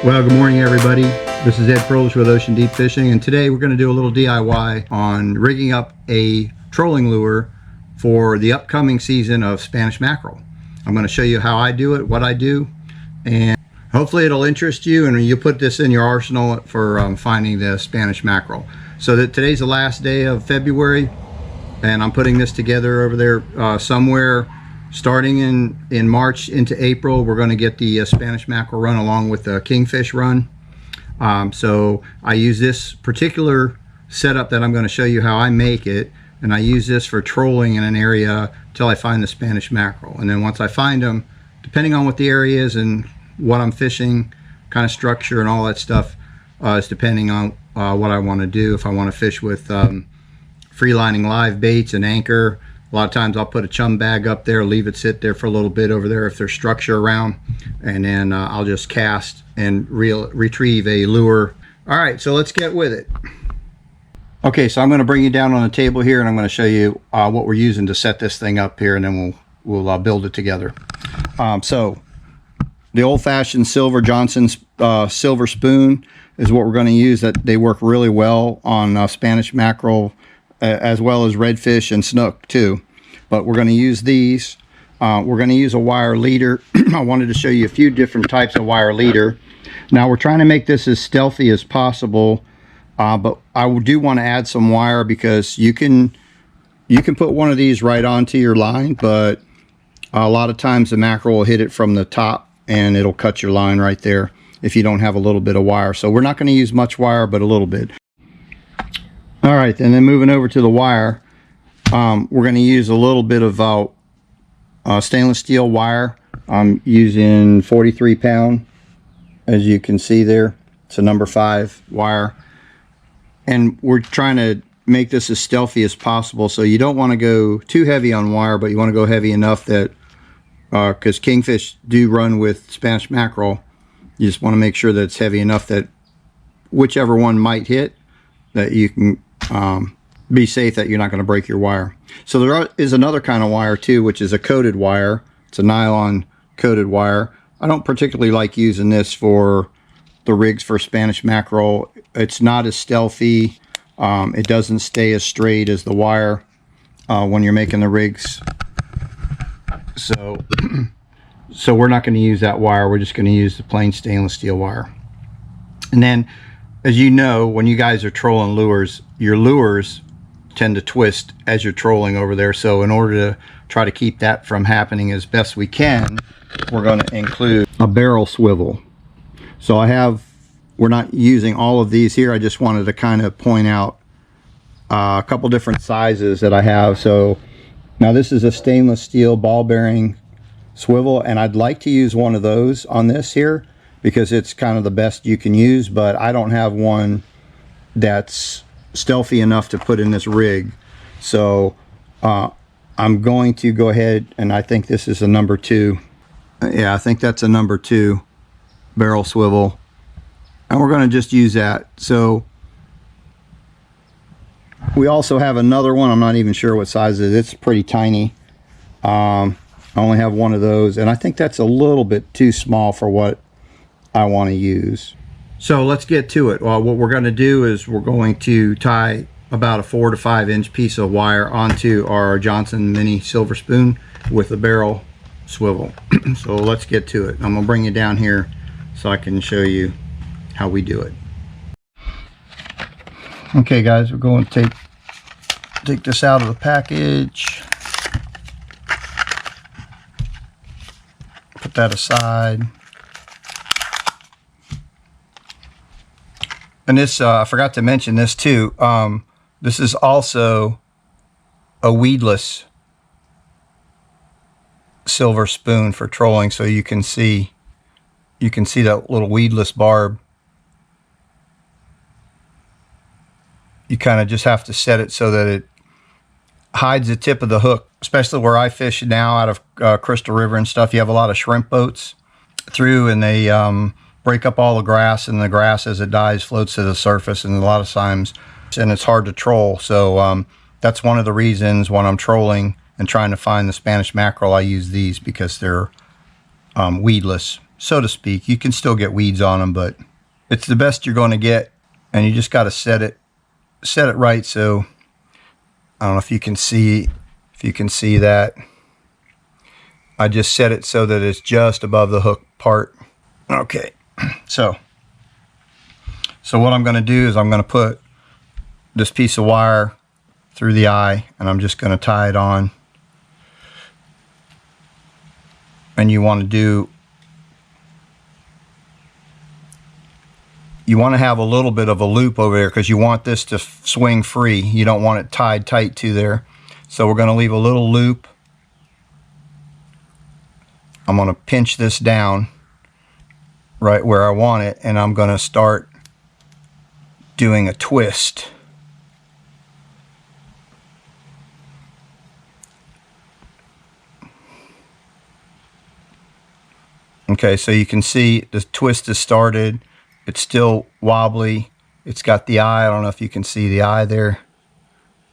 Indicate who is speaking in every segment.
Speaker 1: Well, good morning everybody. This is Ed Froelich with Ocean Deep Fishing, and today we're going to do a little DIY on rigging up a trolling lure for the upcoming season of Spanish mackerel. I'm going to show you how I do it, what I do, and hopefully it'll interest you and you'll put this in your arsenal for finding the Spanish mackerel. So that today's the last day of February, and I'm putting this together over there somewhere starting in March into April. We're going to get the Spanish mackerel run along with the kingfish run. So I use this particular setup that I'm going to show you how I make it, and I use this for trolling in an area till I find the Spanish mackerel. And then once I find them, depending on what the area is and what I'm fishing, kind of structure and all that stuff, is depending on what I want to do. If I want to fish with free lining live baits and anchor, a lot of times I'll put a chum bag up there, leave it sit there for a little bit over there if there's structure around, and then I'll just cast and retrieve a lure. All right, so let's get with it. Okay, so I'm going to bring you down on the table here, and I'm going to show you what we're using to set this thing up here, and then we'll build it together. So the old-fashioned silver Johnson's silver spoon is what we're going to use. That they work really well on Spanish mackerel, as well as redfish and snook too. But we're going to use these. We're going to use a wire leader. I wanted to show you a few different types of wire leader. Now we're trying to make this as stealthy as possible, but I do want to add some wire because you can put one of these right onto your line, but a lot of times the mackerel will hit it from the top and it'll cut your line right there if you don't have a little bit of wire. So we're not going to use much wire, but a little bit. All right, and then moving over to the wire, we're going to use a little bit of stainless steel wire. I'm using 43 pound, as you can see there. It's a number 5 wire, and we're trying to make this as stealthy as possible. So you don't want to go too heavy on wire, but you want to go heavy enough that because kingfish do run with Spanish mackerel, you just want to make sure that it's heavy enough that whichever one might hit, that you can be safe that you're not going to break your wire. So there is another kind of wire too, which is a coated wire. It's a nylon coated wire. I don't particularly like using this for the rigs for Spanish mackerel. It's not as stealthy. It doesn't stay as straight as the wire when you're making the rigs. So we're not going to use that wire. We're just going to use the plain stainless steel wire. And then, as you know, when you guys are trolling lures, your lures tend to twist as you're trolling over there. So in order to try to keep that from happening as best we can, we're going to include a barrel swivel. So we're not using all of these here. I just wanted to kind of point out a couple different sizes that I have. So now this is a stainless steel ball bearing swivel, and I'd like to use one of those on this here because it's kind of the best you can use, but I don't have one that's stealthy enough to put in this rig. So I'm going to go ahead, and I think this is a number 2. Yeah, I think that's a number 2 barrel swivel, and we're going to just use that. So we also have another one. I'm not even sure what size it is. It's pretty tiny. I only have one of those, and I think that's a little bit too small for what I want to use. So let's get to it. Well, what we're going to do is we're going to tie about a 4 to 5 inch piece of wire onto our Johnson mini silver spoon with a barrel swivel. So let's get to it. I'm going to bring you down here so I can show you how we do it. Okay guys, we're going to take this out of the package, put that aside. And this, I forgot to mention this too. This is also a weedless silver spoon for trolling, so you can see that little weedless barb. You kind of just have to set it so that it hides the tip of the hook, especially where I fish now out of Crystal River and stuff. You have a lot of shrimp boats through, and they break up all the grass, and the grass as it dies floats to the surface, and a lot of times, and it's hard to troll. So that's one of the reasons when I'm trolling and trying to find the Spanish mackerel, I use these because they're weedless. so to speak. You can still get weeds on them, but it's the best you're going to get, and you just got to set it right. So I don't know if you can see that. I just set it so that it's just above the hook part. Okay, so what I'm going to do is I'm going to put this piece of wire through the eye, and I'm just going to tie it on. And you want to have a little bit of a loop over there, because you want this to swing free. You don't want it tied tight to there. So we're going to leave a little loop. I'm going to pinch this down right where I want it, and I'm going to start doing a twist. Okay, so you can see the twist has started. It's still wobbly. It's got the eye. I don't know if you can see the eye there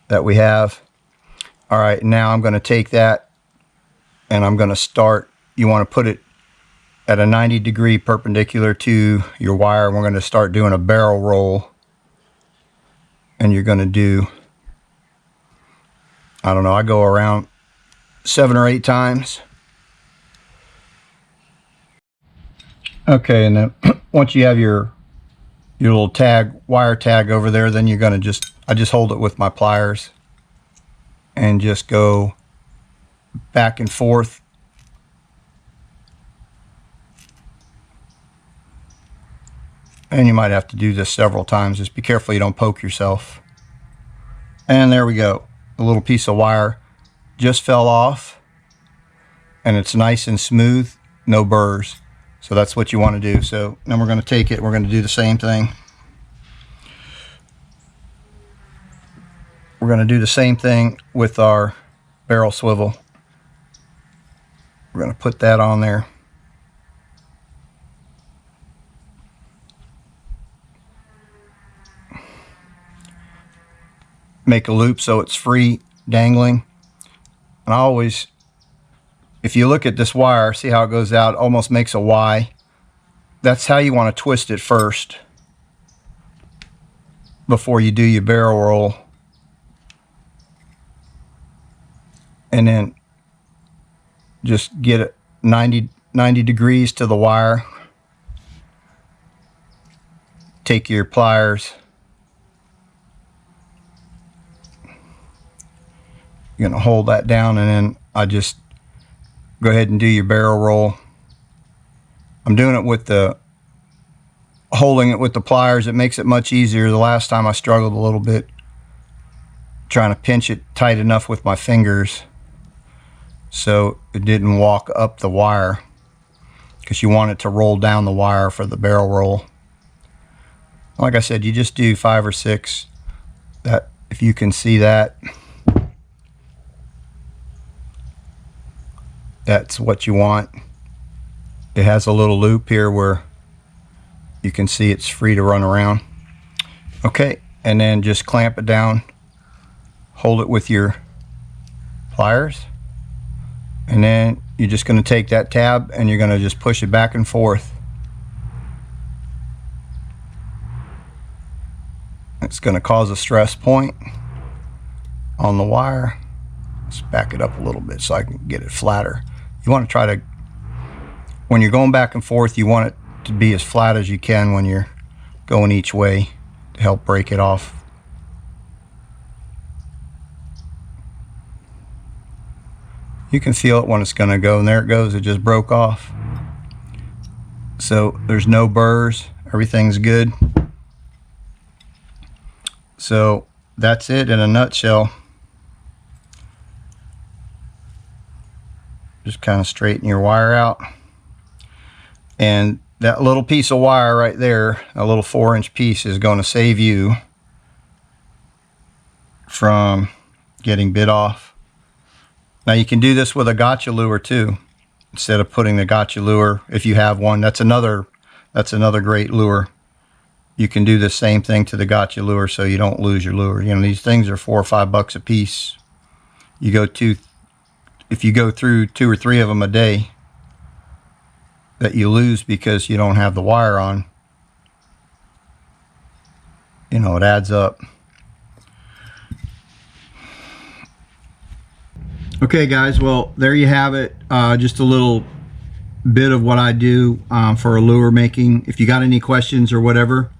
Speaker 1: that we have. All right, now I'm going to take that and I'm going to start. You want to put it at a 90-degree perpendicular to your wire. We're going to start doing a barrel roll. And you're going to do, I don't know, I go around 7 or 8 times. Okay, and then once you have your little wire tag over there, then you're going to I just hold it with my pliers and just go back and forth. And you might have to do this several times. Just be careful you don't poke yourself. And there we go. A little piece of wire just fell off, and it's nice and smooth, no burrs. So that's what you want to do. So then we're going to take it, we're going to do the same thing. We're going to do the same thing with our barrel swivel. We're going to put that on there. Make a loop so it's free dangling. And I always, if you look at this wire, see how it goes out, it almost makes a Y. That's how you want to twist it first before you do your barrel roll. And then just get it 90 degrees to the wire. Take your pliers. You're going to hold that down, and then I just go ahead and do your barrel roll. I'm doing it with holding it with the pliers. It makes it much easier. The last time I struggled a little bit trying to pinch it tight enough with my fingers so it didn't walk up the wire, because you want it to roll down the wire for the barrel roll. Like I said, you just do 5 or 6. That, if you can see that, that's what you want. It has a little loop here where you can see it's free to run around. Okay, and then just clamp it down. Hold it with your pliers. And then you're just going to take that tab and you're going to just push it back and forth. It's going to cause a stress point on the wire. Let's back it up a little bit so I can get it flatter. You want to try to, when you're going back and forth, you want it to be as flat as you can when you're going each way to help break it off. You can feel it when it's going to go, and there it goes. It just broke off. So there's no burrs. Everything's good. So that's it in a nutshell. Just kind of straighten your wire out. And that little piece of wire right there, a little 4-inch piece, is going to save you from getting bit off. Now you can do this with a gotcha lure too. Instead of putting the gotcha lure, if you have one, that's another great lure. You can do the same thing to the gotcha lure so you don't lose your lure. You know, these things are $4 or $5 a piece. If you go through 2 or 3 of them a day, that you lose because you don't have the wire on, you know, it adds up. Okay guys, well there you have it. Just a little bit of what I do for a lure making. If you got any questions or whatever,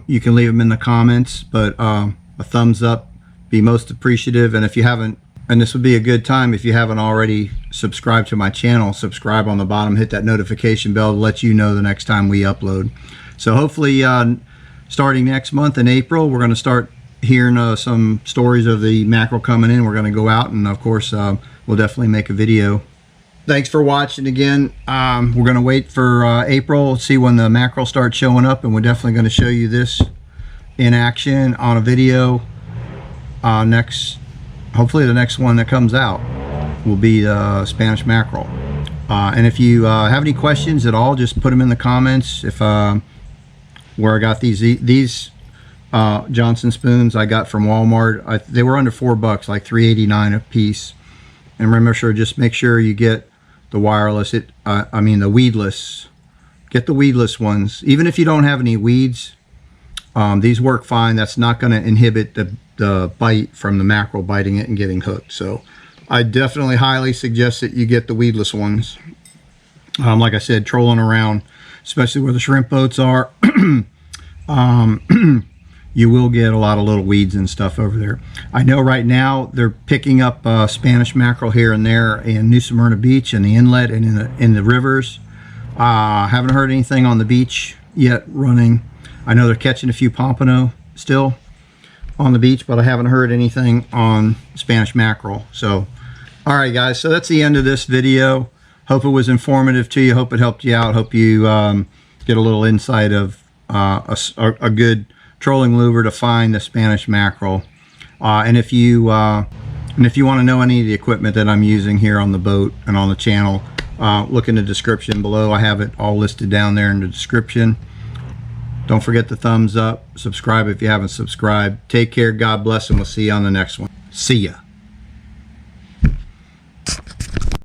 Speaker 1: you can leave them in the comments, but a thumbs up be most appreciative. And if you haven't, and this would be a good time, if you haven't already subscribed to my channel, subscribe on the bottom, hit that notification bell to let you know the next time we upload. So hopefully starting next month in April, we're going to start hearing some stories of the mackerel coming in. We're going to go out, and of course we'll definitely make a video. Thanks for watching again. We're going to wait for April, see when the mackerel start showing up, and we're definitely going to show you this in action on a video. Hopefully the next one that comes out will be Spanish mackerel. And if you have any questions at all, just put them in the comments. If where I got these Johnson spoons I got from Walmart, they were under $4, like $3.89 a piece. And remember, just make sure you get the wireless, I mean the weedless. Get the weedless ones. Even if you don't have any weeds, these work fine. That's not going to inhibit the bite from the mackerel biting it and getting hooked. So I definitely highly suggest that you get the weedless ones. Like I said, trolling around, especially where the shrimp boats are, you will get a lot of little weeds and stuff over there. I know right now they're picking up Spanish mackerel here and there in New Smyrna Beach and the inlet and in the rivers. Haven't heard anything on the beach yet running. I know they're catching a few pompano still on the beach, but I haven't heard anything on Spanish mackerel. So, all right guys, so that's the end of this video. Hope it was informative to you. Hope it helped you out. Hope you get a little insight of a good trolling lure to find the Spanish mackerel. And if you want to know any of the equipment that I'm using here on the boat and on the channel, look in the description below. I have it all listed down there in the description. Don't forget the thumbs up. Subscribe if you haven't subscribed. Take care. God bless, and we'll see you on the next one. See ya.